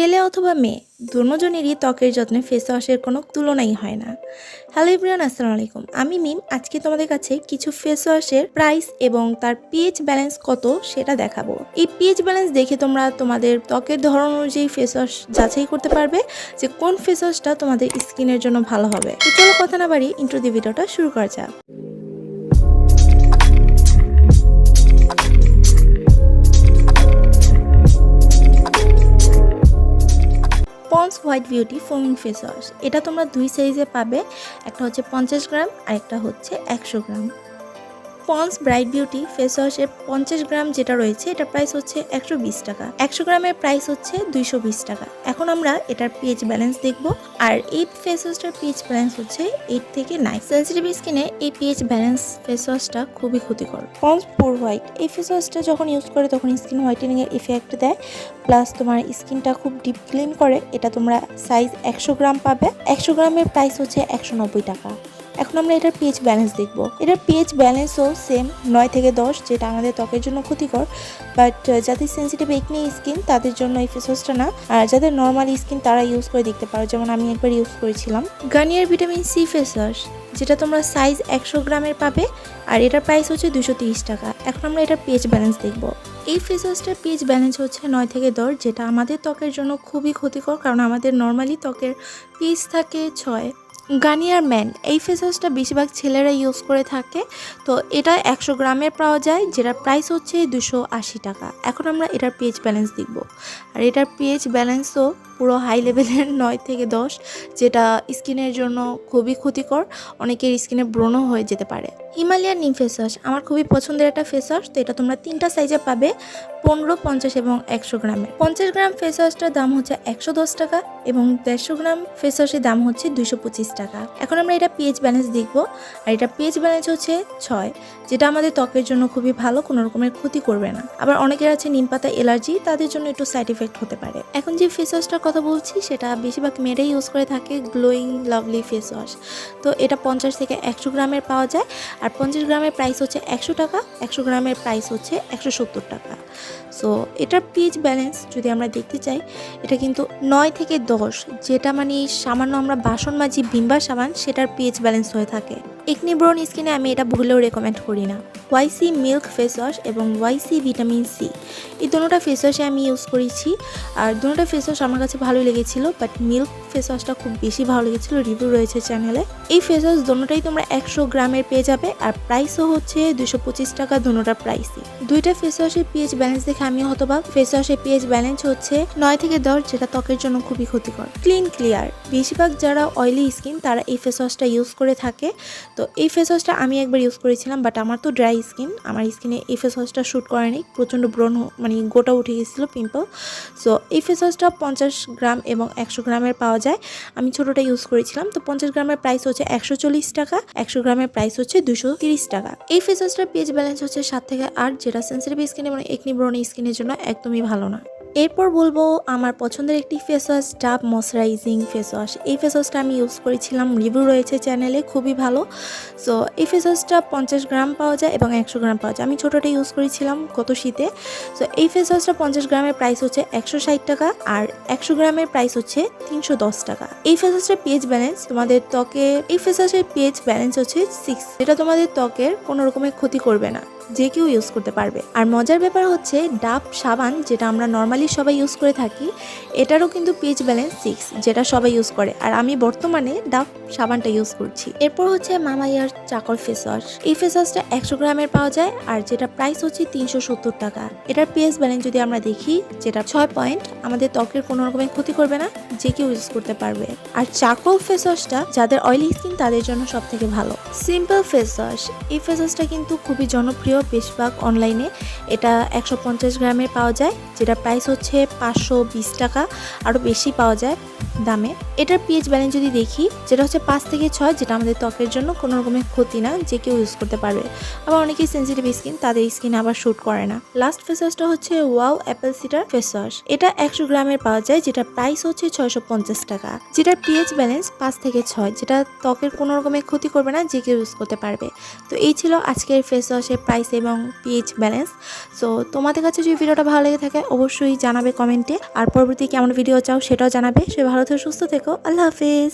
ছেলে অথবা মেয়ে দুজনেরই ত্বকের যত্নে ফেস ওয়াশের কোনো তুলনাই হয় না। হ্যালো এভরিওয়ান, আসসালামু আলাইকুম। আমি মিম। আজকে তোমাদের কাছে কিছু ফেস ওয়াশের প্রাইস এবং তার পিএইচ ব্যালেন্স কত সেটা দেখাবো। এই পিএইচ ব্যালেন্স দেখে তোমরা তোমাদের ত্বকের ধরন অনুযায়ী ফেস ওয়াশ যাচাই করতে পারবে যে কোন ফেস ওয়াশটা তোমাদের স্কিনের জন্য ভালো হবে। তো চলো কথা না বাড়িয়ে ইন্ট্রো দিয়ে ভিডিওটা শুরু করা যাক। Ponds white beauty foaming face wash, এটা তোমরা দুই সাইজে পাবে। একটা হচ্ছে 50 গ্রাম আর একটা হচ্ছে 100 গ্রাম। পন্ডস ব্রাইট বিউটি ফেস ওয়াশের 50 গ্রাম যেটা রয়েছে এটার প্রাইস হচ্ছে 120 টাকা, 100 গ্রামের প্রাইস হচ্ছে 220 টাকা। এখন আমরা এটার পিএইচ ব্যালেন্স দেখব। আর এই ফেস ওয়াশটার পিএইচ ব্যালেন্স হচ্ছে 8 থেকে 9। সেনসিটিভ স্কিনে এই পিএইচ ব্যালেন্স ফেস ওয়াশটা খুবই ক্ষতিকর। পন্ডস পিওর হোয়াইট এই ফেস ওয়াশটা যখন ইউজ করে তখন স্কিন হোয়াইটেনিং এর ইফেক্ট দেয়, প্লাস তোমার স্কিনটা খুব ডিপ ক্লিন করে। এটা তোমরা সাইজ 100 গ্রাম পাবে, 100 গ্রামের প্রাইস হচ্ছে 190 টাকা। এখন আমরা এটার পিএইচ ব্যালেন্স দেখব। এটার পিএইচ ব্যালেন্সও সেম 9 থেকে 10, যেটা আমাদের ত্বকের জন্য ক্ষতিকর। বাট যাদের সেনসিটিভ একনি স্কিন তাদের জন্য এই ফেস ওয়াশটা না, আর যাদের নর্মাল স্কিন তারা ইউজ করে দেখতে পারো, যেমন আমি একবার ইউজ করেছিলাম। Garnier vitamin C face wash, যেটা তোমরা সাইজ 100 গ্রামের পাবে, আর এটার প্রাইস হচ্ছে 230 টাকা। এখন আমরা এটার পিএইচ ব্যালেন্স দেখব। এই ফেস ওয়াশটার পিএইচ ব্যালেন্স হচ্ছে 9 থেকে 10, যেটা আমাদের ত্বকের জন্য খুবই ক্ষতিকর, কারণ আমাদের নর্মালি ত্বকের পিএইচ থাকে 6। গার্নিয়ার ম্যান এই ফেস ওয়াশটা বেশিরভাগ ছেলেরা ইউজ করে থাকে। তো এটা 100 গ্রামের পাওয়া যায়, যেটার প্রাইস হচ্ছে 280 টাকা। এখন আমরা এটার পিএইচ ব্যালেন্স দেখব। আর এটার পিএইচ ব্যালেন্সও পুরো হাই লেভেলের 9 থেকে 10, যেটা স্কিনের জন্য খুবই ক্ষতিকর। অনেকের স্কিনে ব্রণ হয়ে যেতে পারে। হিমালয়ান নিম ফেস ওয়াশ আমার খুবই পছন্দের একটা ফেস ওয়াশ। তো এটা তোমরা 3টা সাইজে পাবে, 15, 50 এবং 100 গ্রামে। 50 গ্রাম ফেস ওয়াশটার দাম হচ্ছে 110 টাকা এবং 150 গ্রাম ফেস ওয়াশের দাম হচ্ছে 225 টাকা। এখন আমরা এটা পিএইচ ব্যালেন্স দেখব। আর এটা পিএইচ ব্যালেন্স হচ্ছে 6, যেটা আমাদের ত্বকের জন্য খুবই ভালো, কোনো রকমের ক্ষতি করবে না। আবার অনেকের আছে নিম পাতা অ্যালার্জি, তাদের জন্য একটু সাইড এফেক্ট হতে পারে। এখন যে ফেস ওয়াশটার কথা বলছি সেটা বেশিরভাগ মেয়েরাই ইউজ করে থাকে, গ্লোয়িং লাভলি ফেস ওয়াশ। তো এটা 50 থেকে 100 গ্রামের পাওয়া যায়, আর 50 গ্রামের প্রাইস হচ্ছে 100 টাকা, 100 গ্রামের প্রাইস হচ্ছে 170 টাকা। সো এটার পিএইচ ব্যালেন্স যদি আমরা দেখতে চাই, এটা কিন্তু 9 থেকে 10, যেটা মানে সামান্য আমরা বাসন মাজি ভিমবার সাবান সেটার পিএইচ ব্যালেন্স হয়ে থাকে। একনি ব্রন স্কিনে আমি এটা ভুলেও রেকমেন্ড করি না। ওয়াইসি মিল্ক ফেস ওয়াশ এবং ওয়াইসি ভিটামিন সি, এই দুটোটা ফেস ওয়াশে আমি ইউজ করেছি, আর দুটোটা ফেস ওয়াশ আমার কাছে ভালো লেগেছিল। বাট মিল্ক ফেস ওয়াশটা খুব বেশি ভালো লেগেছিল, রিভিউ রয়েছে চ্যানেলে। এই ফেস ওয়াশ দুটোটাই তোমরা 100 গ্রামের পেয়ে যাবে, আর প্রাইসও হচ্ছে 225 টাকা দুটোটার প্রাইসই। দুইটা ফেস ওয়াশের পিএইচ ব্যালেন্স দেখে আমি হতবাক। ফেস ওয়াশের পিএইচ ব্যালেন্স হচ্ছে 9 থেকে 10, যেটা ত্বকের জন্য খুবই ক্ষতিকর। ক্লিন ক্লিয়ার, বেশিরভাগ যারা অয়েলি স্কিন তারা এই ফেস ওয়াশটা ইউজ করে থাকে। তো এই ফেস ওয়াশটা আমি একবার ইউজ করেছিলাম, বাট আমার তো ড্রাই স্কিন, আমার স্কিনে এই ফেস ওয়াশটা শ্যুট করেনি। প্রচণ্ড ব্রণ মানে গোটা উঠে গেছিলো, পিম্পল। সো এই ফেস ওয়াশটা 50 গ্রাম এবং 100 গ্রামের পাওয়া যায়। আমি ছোটোটা ইউজ করেছিলাম। তো 50 গ্রামের প্রাইস হচ্ছে 140 টাকা, 100 গ্রামের প্রাইস হচ্ছে 230 টাকা। এই ফেস ওয়াশটার পিএইচ ব্যালেন্স হচ্ছে 7 থেকে 8, যেটা সেনসিটিভ স্কিন এবং একনি ব্রণ স্কিনের জন্য একদমই ভালো না। এরপর বলবো আমার পছন্দের একটি ফেস ওয়াশ, ডাব ময়শ্চারাইজিং ফেস ওয়াশ। এই ফেস ওয়াশটা আমি ইউজ করেছিলাম, রিভিউ রয়েছে চ্যানেলে, খুবই ভালো। সো এই ফেস ওয়াশটা 50 গ্রাম পাওয়া যায় এবং 100 গ্রাম পাওয়া যায়। আমি ছোটোটা ইউজ করেছিলাম গত শীতে। সো এই ফেস ওয়াশটা 50 গ্রামের প্রাইস হচ্ছে 160 টাকা, আর 100 গ্রামের প্রাইস হচ্ছে 310 টাকা। এই ফেস ওয়াশটার পিএইচ ব্যালেন্স তোমাদের ত্বকের, এই ফেস ওয়াশের পিএইচ ব্যালেন্স হচ্ছে 6, যেটা তোমাদের ত্বকের কোনো রকমের ক্ষতি করবে না, যে কেউ ইউজ করতে পারবে। আর মজার ব্যাপার হচ্ছে ডাব সাবান, যেটা আমরা নর্মালি সবাই ইউজ করে থাকি, এটারও কিন্তু পিএইচ ব্যালেন্স 6, যেটা সবাই ইউজ করে। আর আমি বর্তমানে ডাব সাবানটা ইউজ করছি। এরপর হচ্ছে মামায়ার্থ চারকোল ফেস ওয়াশ। এই ফেস ওয়াশটা 100 গ্রামের পাওয়া যায়, আর যেটা প্রাইস হচ্ছে 370 টাকা। এটার পিএইচ ব্যালেন্স যদি আমরা দেখি, যেটা 6 পয়েন্ট, আমাদের ত্বকের কোনো রকমের ক্ষতি করবে না, যে কেউ ইউজ করতে পারবে। আর চারকোল ফেস ওয়াশটা যাদের অয়েলি স্কিন তাদের জন্য সব থেকে ভালো। সিম্পল ফেস ওয়াশ, এই ফেস ওয়াশটা কিন্তু খুবই জনপ্রিয় বেশিরভাগ অনলাইনে। এটা 150 গ্রামের পাওয়া যায়, যেটা প্রাইস হচ্ছে 520 টাকা, আরও বেশি পাওয়া যায়। দামে। এটার পিএইচ ব্যালেন্স যদি দেখি, যেটা হচ্ছে 5 থেকে 6, যেটা আমাদের ত্বকের জন্য কোনো রকমের ক্ষতি না, যে কেউ ইউজ করতে পারবে। আবার অনেকেই সেন্সিটিভ স্কিন, তাদের স্কিন আবার শ্যুট করে না। লাস্ট ফেস ওয়াশটা হচ্ছে wow Apple cedar face wash. এটা 100 গ্রামের পাওয়া যায়, যেটা প্রাইস হচ্ছে 650 টাকা, যেটার পিএইচ ব্যালেন্স 5 থেকে 6, যেটা ত্বকের কোনো রকমের ক্ষতি করবে না, যে কেউ ইউজ করতে পারবে। তো এই ছিল আজকের ফেস ওয়াশের প্রাইস এবং পিএইচ ব্যালেন্স। সো তোমাদের কাছে যদি ভিডিওটা ভালো লেগে থাকে অবশ্যই জানাবে কমেন্টে, আর পরবর্তী কেমন ভিডিও চাও সেটাও জানাবে। সে ভালো থেকো, সুস্থ থেকো, আল্লাহ হাফেজ।